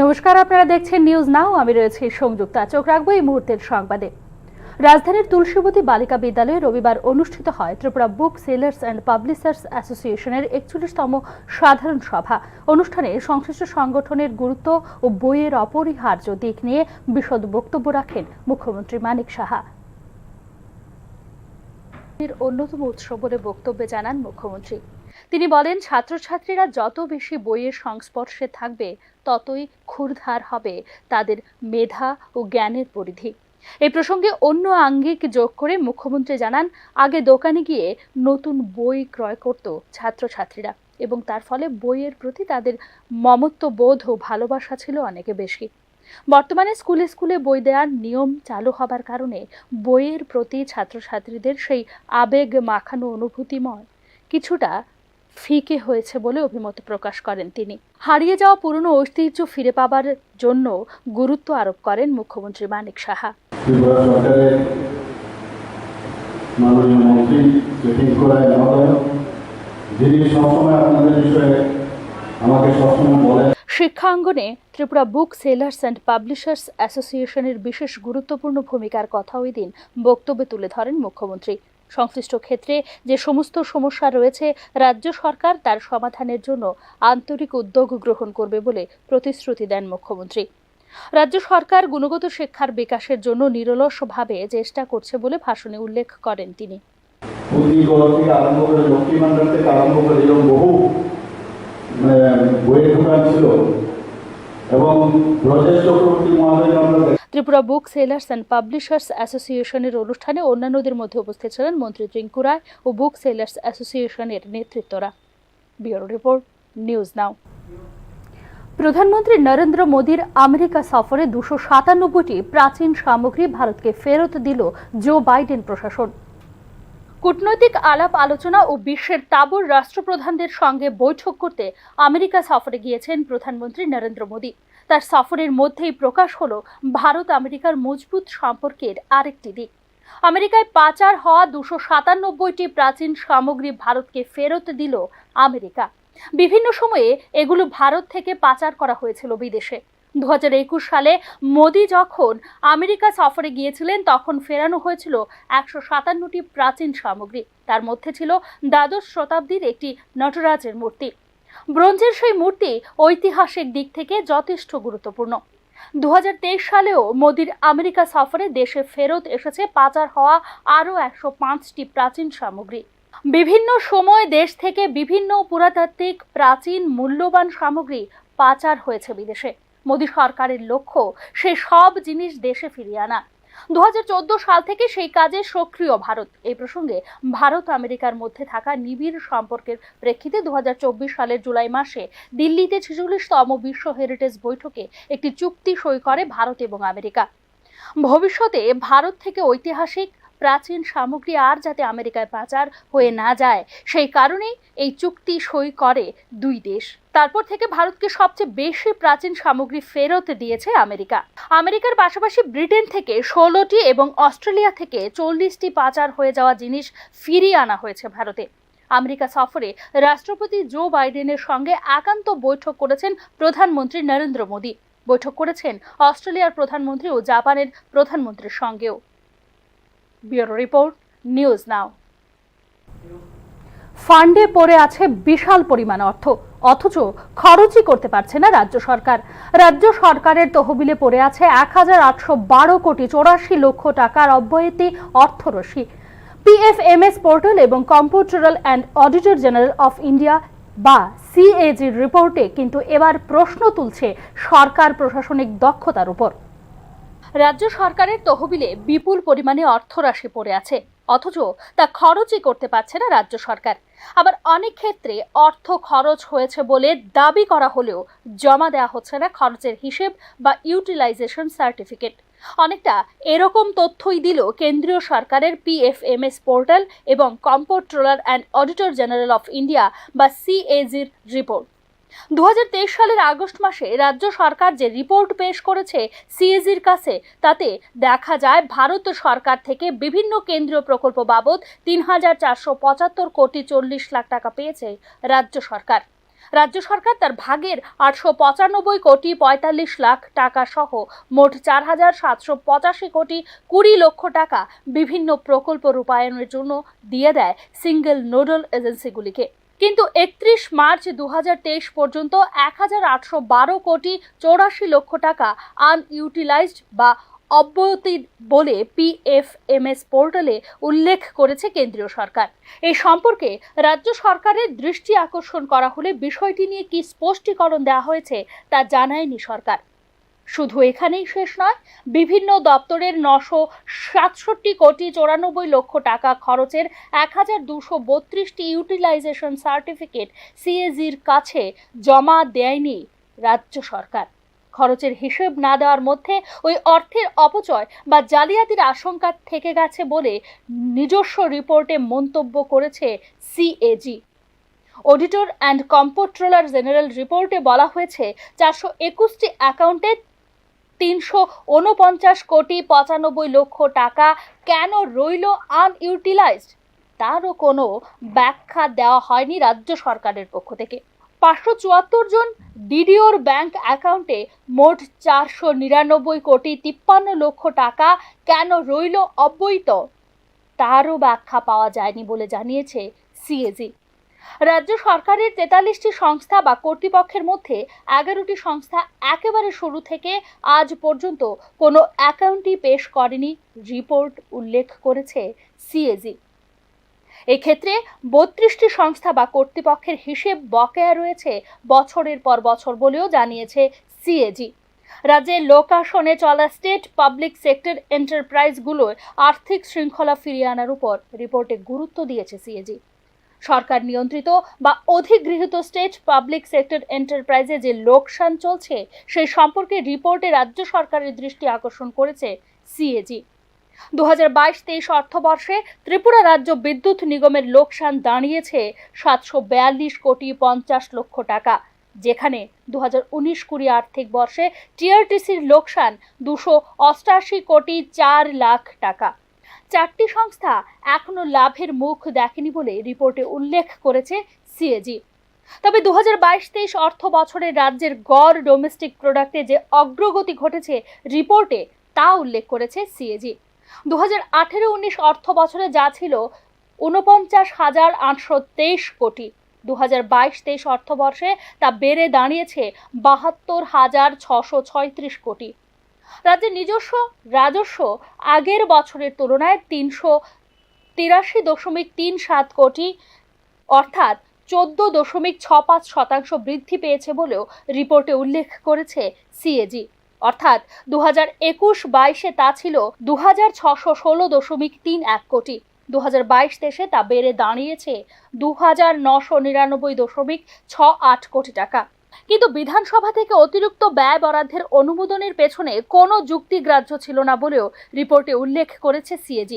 নমস্কার, আপনারা দেখছেন নিউজ নাও। আমি রয়েছি সংযুক্তা। চোখ রাখবো এই মুহূর্তের সংবাদে। রাজধানীর তুলসীবতী বালিকা বিদ্যালয়ে রবিবার অনুষ্ঠিত হয় Tripura book sellers and publishers অ্যাসোসিয়েশনের ৪১তম সাধারণ সভা। অনুষ্ঠানে সংশ্লিষ্ট সংগঠনের গুরুত্ব ও বইয়ের অপরিহার্য দিক নিয়ে বিশদ বক্তব্য রাখেন মুখ্যমন্ত্রী মানিক সাহা। অন্যতম উৎস বলে বক্তব্যে জানান মুখ্যমন্ত্রী। তিনি বলেন, ছাত্রছাত্রীরা যত বেশি বইয়ের সংস্পর্শে থাকবে ততই ক্ষুরধার হবে তাদের মেধা ও জ্ঞানের পরিধি। এই প্রসঙ্গে অন্য আঙ্গিক যোগ করে মুখ্যমন্ত্রী জানান, আগে দোকানে গিয়ে নতুন বই ক্রয় করত ছাত্রছাত্রীরা এবং তার ফলে বইয়ের প্রতি তাদের মমত্ববোধ ও ভালোবাসা ছিল অনেক বেশি। বর্তমানে স্কুলে স্কুলে বই দেওয়ার নিয়ম চালু হবার কারণে বইয়ের প্রতি ছাত্রছাত্রীদের সেই আবেগ মাখানো অনুভূতিময় কিছুটা ফিকে হয়েছে বলে অভিমত প্রকাশ করেন তিনি। হারিয়ে যাওয়া পুরনো ঐতিহ্য ফিরে পাবার জন্য গুরুত্ব আরোপ করেন মুখ্যমন্ত্রী মানিক সাহা। শিক্ষাঙ্গনে Tripura book sellers and publishers অ্যাসোসিয়েশনের বিশেষ গুরুত্বপূর্ণ ভূমিকার কথা ওই দিন বক্তব্যে তুলে ধরেন মুখ্যমন্ত্রী। সংশ্লিষ্ট ক্ষেত্রে যে সমস্ত সমস্যা রয়েছে রাজ্য সরকার তার সমাধানের জন্য আন্তরিক উদ্যোগ গ্রহণ করবে বলে প্রতিশ্রুতি দেন মুখ্যমন্ত্রী। রাজ্য সরকার গুণগত শিক্ষার বিকাশের জন্য নিরলসভাবে চেষ্টা করছে বলে ভাষণে উল্লেখ করেন তিনি। Tripura book sellers and publishers অ্যাসোসিয়েশনের অনুষ্ঠানে অন্যান্যদের মধ্যে উপস্থিত ছিলেন মন্ত্রী রিঙ্কু রায় ও বুক সেলার্স অ্যাসোসিয়েশনের নেতৃত্বরা। Bureau report, news now. প্রধানমন্ত্রী নরেন্দ্র মোদীর আমেরিকা সফরে ২৯৭টি প্রাচীন সামগ্রী ভারতকে ফেরত দিল জো বাইডেন প্রশাসন। কূটনৈতিক আলাপ আলোচনা ও বিশ্বের তাবর রাষ্ট্রপ্রধানদের সঙ্গে বৈঠক করতে আমেরিকা সফরে গিয়েছেন প্রধানমন্ত্রী নরেন্দ্র মোদী। তার সফরের মধ্যেই প্রকাশ হলো ভারত আমেরিকার মজবুত সম্পর্কের আরেকটি দিক। আমেরিকায় পাচার হওয়া ২৯৭টি প্রাচীন সামগ্রী ভারতকে ফেরত দিল আমেরিকা। বিভিন্ন সময়ে এগুলো ভারত থেকে পাচার করা হয়েছিল বিদেশে। ২০২১ সালে মোদি যখন আমেরিকা সফরে গিয়েছিলেন তখন ফেরানো হয়েছিল ১৫৭টি প্রাচীন সামগ্রী। তার মধ্যে ছিল দ্বাদশ শতাব্দীর একটি নটরাজের মূর্তি। ব্রোঞ্জের সেই মূর্তি ঐতিহাসিক দিক থেকে যথেষ্ট গুরুত্বপূর্ণ। ২০২৩ সালেও মোদির আমেরিকা সফরে দেশে ফেরত এসেছে পাচার হওয়া আরও ১০৫টি প্রাচীন সামগ্রী। বিভিন্ন সময় দেশ থেকে বিভিন্ন পুরাতাত্ত্বিক প্রাচীন মূল্যবান সামগ্রী পাচার হয়েছে বিদেশে। মোদী সরকারের লক্ষ্য সেই সব জিনিস দেশে ফিরিয়ে আনা। ২০১৪ সাল থেকে সেই কাজে সক্রিয় ভারত। এই প্রসঙ্গে ভারত আমেরিকার মধ্যে থাকা নিবিড় সম্পর্কের প্রেক্ষিতে ২০২৪ সালের জুলাই মাসে দিল্লিতে ৪৬তম বিশ্ব হেরিটেজ বৈঠকে একটি চুক্তি সই করে ভারত এবং আমেরিকা। ভবিষ্যতে ভারত থেকে ঐতিহাসিক প্রাচীন সামগ্রী আর যাতে আমেরিকায় পাচার হয়ে না যায় সেই কারণেই এই চুক্তি সই করে দুই দেশ। তারপর থেকে ভারতকে সবচেয়ে বেশি প্রাচীন সামগ্রী ফেরত দিয়েছে আমেরিকা। আমেরিকার পাশাপাশি ব্রিটেন থেকে ১৬টি এবং অস্ট্রেলিয়া থেকে ৪০টি পাচার হয়ে যাওয়া জিনিস ফিরিয়ে আনা হয়েছে ভারতে। আমেরিকা সফরে রাষ্ট্রপতি জো বাইডেনের সঙ্গে একান্ত বৈঠক করেছেন প্রধানমন্ত্রী নরেন্দ্র মোদী। বৈঠক করেছেন অস্ট্রেলিয়ার প্রধানমন্ত্রী ও জাপানের প্রধানমন্ত্রীর সঙ্গেও। Bureau report, news now. ফান্ডে পড়ে আছে বিশাল পরিমাণ অর্থ, অথচ খরচই করতে পারছে না রাজ্য সরকার। রাজ্য সরকারের তহবিলে পড়ে আছে ১,৮১২ কোটি ৮৪ লক্ষ টাকার অব্যয়িত অর্থরাশি। পিএফএমএস পোর্টাল এবং comptroller and auditor general of India বা সিএজির রিপোর্টে কিন্তু এবার প্রশ্ন তুলছে সরকার প্রশাসনিক দক্ষতার উপর। রাজ্য সরকারের তহবিলে বিপুল পরিমাণে অর্থরাশি পড়ে আছে, অথচ তা খরচই করতে পারছে না রাজ্য সরকার। আবার অনেক ক্ষেত্রে অর্থ খরচ হয়েছে বলে দাবি করা হলেও জমা দেওয়া হচ্ছে না খরচের হিসেব বা ইউটিলাইজেশন সার্টিফিকেট। অনেকটা এরকম তথ্যই দিল কেন্দ্রীয় সরকারের পিএফএমএস পোর্টাল এবং comptroller and auditor general of India বা সিএজির রিপোর্ট। ২০২৩ সালের আগস্ট মাসে রাজ্য সরকার যে রিপোর্ট পেশ করেছে সিএজির কাছে, তাতে দেখা যায় ভারত সরকার থেকে বিভিন্ন কেন্দ্রীয় প্রকল্প বাবদ ৩,৪৭৫ কোটি ৪০ লাখ টাকা পেয়েছে রাজ্য সরকার। রাজ্য সরকার তার ভাগের 895,45,00,000 টাকা সহ মোট 4,785 কোটি 20 লক্ষ টাকা বিভিন্ন প্রকল্প রূপায়ণের জন্য দিয়ে দেয় সিঙ্গেল নোডাল এজেন্সিগুলিকে। কিন্তু 31 মার্চ 2023 পর্যন্ত 1,812 কোটি 84 লক্ষ টাকা আনইউটিলাইজড বা অব্যয়তি বলে PFMS পোর্টালে উল্লেখ করেছে কেন্দ্রীয় সরকার। এই সম্পর্কে রাজ্য সরকারের দৃষ্টি আকর্ষণ করা হলে বিষয়টি নিয়ে কি স্পষ্টীকরণ দেওয়া হয়েছে তা জানায়নি সরকার। শুধু এখানেই শেষ নয়, বিভিন্ন দপ্তরের 967 কোটি 94 লক্ষ টাকা খরচের 1232টি ইউটিলাইজেশন সার্টিফিকেট CAGর কাছে জমা দেয়নি রাজ্য সরকার। খরচের হিসেব না দেওয়ার মধ্যে ওই অর্থের অপচয় বা জালিয়াতির আশঙ্কা থেকে গেছে বলে নিজস্ব রিপোর্টে মন্তব্য করেছে CAG। Auditor and comptroller general রিপোর্টে বলা হয়েছে 421টি অ্যাকাউন্টে 349 কোটি 95 লক্ষ টাকা কেন রইল আনইউটিলাইজড তারও কোনো ব্যাখ্যা দেওয়া হয়নি রাজ্য সরকারের পক্ষ থেকে। 574 জন ডিডিওর ব্যাংক অ্যাকাউন্টে মোট 499 কোটি 53 লক্ষ টাকা কেন রইল অব্যয়িত তারও ব্যাখ্যা পাওয়া যায়নি বলে জানিয়েছে CAG। রাজ্য সরকারের 43টি সংস্থা বা কর্তৃপক্ষের মধ্যে 11টি সংস্থা একেবারে শুরু থেকে আজ পর্যন্ত কোনো অ্যাকাউন্টই পেশ করেনি রিপোর্ট উল্লেখ করেছে CAG। এক্ষেত্রে 32টি সংস্থা বা কর্তৃপক্ষের হিসেব বকেয়া রয়েছে বছরের পর বছর বলেও জানিয়েছে CAG। রাজ্যের লোকাশনে চলা স্টেট পাবলিক সেক্টর এন্টারপ্রাইজগুলোর আর্থিক শৃঙ্খলা ফিরিয়ে আনার উপর রিপোর্টে গুরুত্ব দিয়েছে CAG। সরকার নিয়ন্ত্রিত বা অধিগৃহীত স্টেট পাবলিক সেক্টর এন্টারপ্রাইজে যে লোকসান চলছে সেই সম্পর্কে রিপোর্টে রাজ্য সরকারের দৃষ্টি আকর্ষণ করেছে CAG। 2022-23 অর্থবর্ষে ত্রিপুরা রাজ্য বিদ্যুৎ নিগমের লোকসান দাঁড়িয়েছে 742 কোটি 50 লক্ষ টাকা, যেখানে 2019-20 আর্থিক বর্ষে TRTCর লোকসান 288 কোটি 4 লাখ টাকা। 4টি সংস্থা এখনো লাভের মুখ দেখেনি বলে রিপোর্টে উল্লেখ করেছে CAG। তবে 2022-23 অর্থ বছরে রাজ্যের গড় ডোমেস্টিক প্রোডাক্টে যে অগ্রগতি ঘটেছে রিপোর্টে তা উল্লেখ করেছে CAG। 2018-19 অর্থ বছরে যা ছিল 49,823 কোটি, 2022-23 অর্থবর্ষে তা বেড়ে দাঁড়িয়েছে 72,636 কোটি। রাজ্যের নিজস্ব রাজস্ব আগের বছরের তুলনায় 383.37 কোটি অর্থাৎ 14.65% বৃদ্ধি পেয়েছে বলেও রিপোর্টে উল্লেখ করেছে CAG। অর্থাৎ 2021-22 তা ছিল 2,616.31 কোটি, 2022-23 তা বেড়ে দাঁড়িয়েছে 2,999.68 কোটি টাকা। কিন্তু বিধানসভা থেকে অতিরিক্ত ব্যয় বরাদ্দের অনুমোদনের পেছনে কোনো যুক্তিগ্রাহ্য ছিল না বলেও রিপোর্টে উল্লেখ করেছে CAG।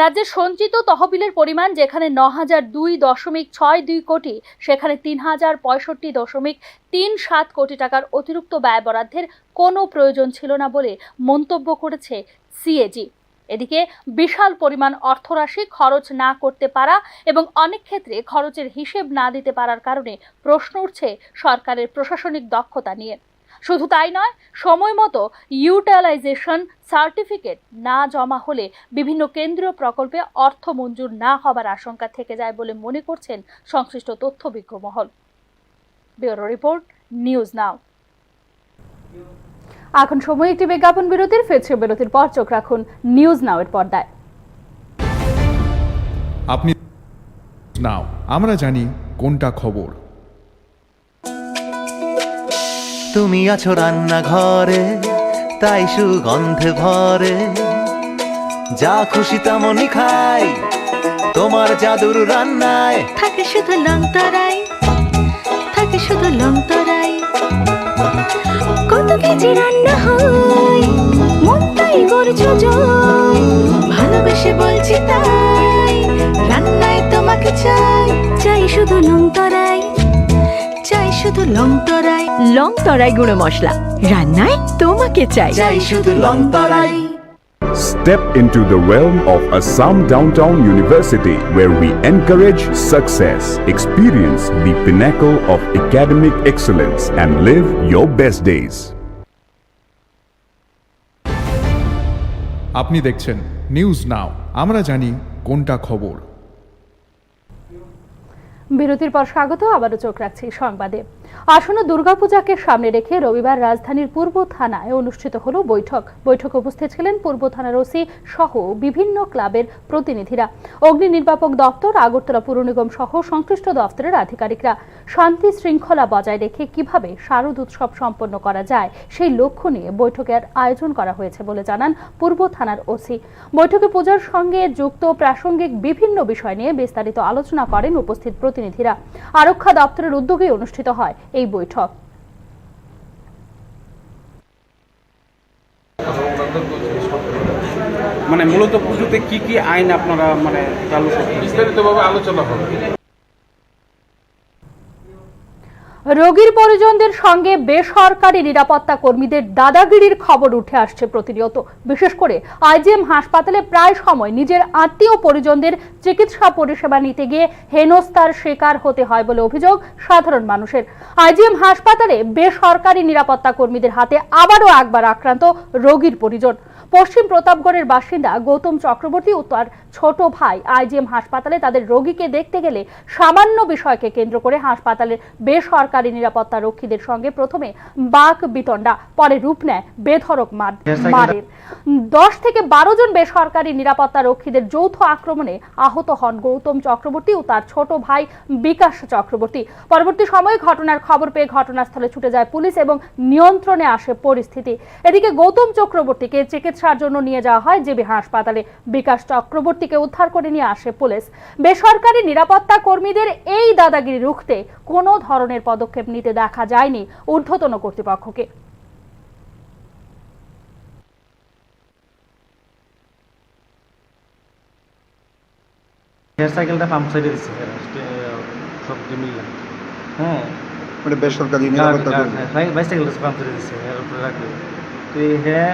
রাজ্যের সঞ্চিত তহবিলের পরিমাণ যেখানে 9,002.62 কোটি, সেখানে 3,065.37 কোটি টাকার অতিরিক্ত ব্যয় বরাদ্দের কোনো প্রয়োজন ছিল না বলে মন্তব্য করেছে CAG। এদিকে বিশাল পরিমাণ অর্থরাশি খরচ না করতে পারা এবং অনেক ক্ষেত্রে খরচের হিসেব না দিতে পারার কারণে প্রশ্ন উঠছে সরকারের প্রশাসনিক দক্ষতা নিয়ে। শুধু তাই নয়, সময় মতো ইউটিলাইজেশন সার্টিফিকেট না জমা হলে বিভিন্ন কেন্দ্রীয় প্রকল্পে অর্থ মঞ্জুর না হবার আশঙ্কা থেকে যায় বলে মনে করছেন সংশ্লিষ্ট তথ্যবিজ্ঞ মহল। Bureau report, news now. এখন সময় একটি বিজ্ঞাপন বিরতির। ফিরছে বিরতির পর চোখ রাখুন নিউজ নাও এর পর্দায়। আপনি নাও, আমরা জানি কোনটা খবর। তুমি আছো রান্নাঘরে, তাই সুগন্ধে ভরে, যা খুশি তেমনই খাই, তোমার জাদুর রান্নায় থাকে শুধু লংতরাই, থাকে শুধু লংতরাই। কত কেজি রান্না হয়, মন তাই করছো জয়, ভালোবেসে বলছি তাই, রান্নায় তোমাকে চাই, চাই শুধু লংতরাই, চাই শুধু লংতরাই। লংতরাই গুঁড়ো মশলা, রান্নায় তোমাকে চাই, চাই শুধু লংতরাই। Step into the realm of Assam Downtown University, where we encourage success, experience the pinnacle of academic excellence, and live your best days. আপনি দেখছেন নিউজ নাও, আমরা জানি কোনটা খবর। বিরতির পর স্বাগত, আবারও চোখ রাখছি সংবাদে। আসন্ন দুর্গাপূজাকে সামনে রেখে রবিবার রাজধানীর পূর্ব থানায় অনুষ্ঠিত হলো বৈঠকে উপস্থিত ছিলেন পূর্ব থানার ওসি সহ বিভিন্ন ক্লাবের প্রতিনিধিরা, অগ্নি নির্বাপক দপ্তর, আগরতলা পুর নিগম সহ সংশ্লিষ্ট দপ্তরের আধিকারিকরা। শান্তি শৃঙ্খলা বজায় রেখে কিভাবে শারদ উৎসব সম্পন্ন করা যায় সেই লক্ষ্য নিয়ে বৈঠকের আয়োজন করা হয়েছে বলে জানান পূর্ব থানার ওসি। বৈঠকে পূজার সঙ্গে যুক্ত প্রাসঙ্গিক বিভিন্ন বিষয় নিয়ে বিস্তারিত আলোচনা করেন উপস্থিত প্রতিনিধিরা। আরক্ষা দপ্তরের উদ্যোগে অনুষ্ঠিত হয় এই বৈঠক। মানে মূলত পুজোতে কি কি আইন আপনারা মানে চালু করবেন, বিস্তারিতভাবে আলোচনা হবে। রোগীর পরিজনদের সঙ্গে বেসরকারি নিরাপত্তা কর্মীদের দাদাগিরির খবর উঠে আসছে প্রতিনিয়ত। বিশেষ করে আইজিএম হাসপাতালে প্রায় সময় নিজের আত্মীয় পরিজনদের চিকিৎসা পরিষেবা নিতে গিয়ে হেনস্থার শিকার হতে হয় বলে অভিযোগ সাধারণ মানুষের। আইজিএম হাসপাতালে বেসরকারি নিরাপত্তা কর্মীদের হাতে আবারও একবার আক্রান্ত রোগীর পরিজন। পশ্চিম প্রতাপগড়ের বাসিন্দা গৌতম চক্রবর্তী ও তার ছোট ভাই আইজিএম হাসপাতালে তাদের রোগীকে দেখতে গেলে সামান্য বিষয়কে কেন্দ্র করে হাসপাতালের বেসরকারি নিরাপত্তা রক্ষীদের সঙ্গে প্রথমে বাক বিতণ্ডা, পরে রূপ নেয় বেধড়ক মারের। 10 থেকে 12 জন বেসরকারি নিরাপত্তা রক্ষীদের যৌথ আক্রমণে আহত হন গৌতম চক্রবর্তী ও তার ছোট ভাই বিকাশ চক্রবর্তী। পরবর্তী সময়ে ঘটনার খবর পেয়ে ঘটনাস্থলে ছুটে যায় পুলিশ এবং নিয়ন্ত্রণে আসে পরিস্থিতি। এদিকে গৌতম চক্রবর্তীকে চিকিৎসার জন্য নিয়ে যাওয়া হয় জেবি হাসপাতালে। বিকাশ চক্রবর্তীকে উদ্ধার করে নিয়ে আসে পুলিশ। বেসরকারি নিরাপত্তা কর্মীদের এই দাদাগিরি রুখতে কোনো ধরনের পদক্ষেপ নিতে দেখা যায়নি ঊর্ধ্বতন কর্তৃপক্ষকে। সাইকেলটা পাম্প সাইডে দিচ্ছে সব মিললাম। হ্যাঁ, মানে বেসরকারি নিরাপত্তা বাইসাইকেলটা পাম্প সাইডে দিচ্ছে, এর উপরে রাখবে। তো হ্যাঁ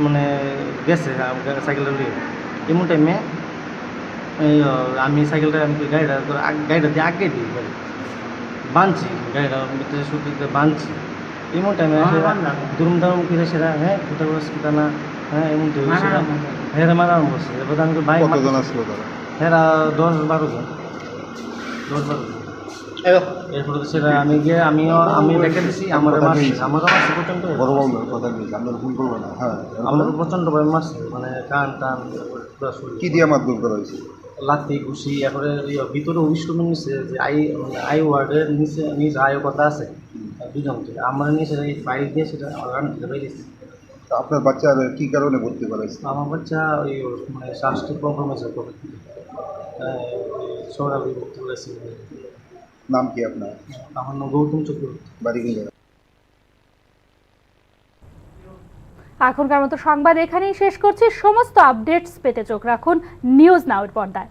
মানে গেছে সাইকেলটা নিয়ে এমন টাইমে আমি সাইকেলটা গাড়িটা দিয়ে আগে দিই বাঁধছি, গাড়িটা ভিতরে সুতিতে বাঁধছি। এমন টাইমে দুরুম দারুম কিনে সেরা হ্যাঁ কোথাও কোথা না হ্যাঁ এমন সেরা হ্যাঁ মারা বসছে। এবার আমি ভাই কতজন আসলো তারা? হ্যাঁ 10-12 জন। এরপরে তো সেটা আমি গিয়ে আমি দেখে দিচ্ছি আমারও মারছে প্রচণ্ড। বড় বলবে কথা নেই, আপনার ভুল করবে না। হ্যাঁ, আমার প্রচণ্ড ভয় মারছে, মানে কান টান কি দিয়ে মারধর করা হয়েছে? লাথি ঘুষি। এরপরে ভিতরে অভিষ্টমের নিচে যে আই ওয়ার্ডের নিচে আয়ও কথা আছে দুজনকে আমার নিচে ফাইল দিয়ে সেটা অর্গান থেকে বেরিয়েছে। আপনার বাচ্চার কি কারণে ভর্তি করা হয়েছে? আমার বাচ্চা ওই মানে স্বাস্থ্য কম্প্রোমাইজের করে সৌরাবি ভর্তি করেছে। নাম কি আপনার? আমার নাম গৌতম চক্রবর্তী, বাড়ি কোন জায়গায়? এখনকার মতো সংবাদ এখানেই শেষ করছি। সমস্ত আপডেটস পেতে চোখ রাখুন নিউজ নাও এর পর্দায়।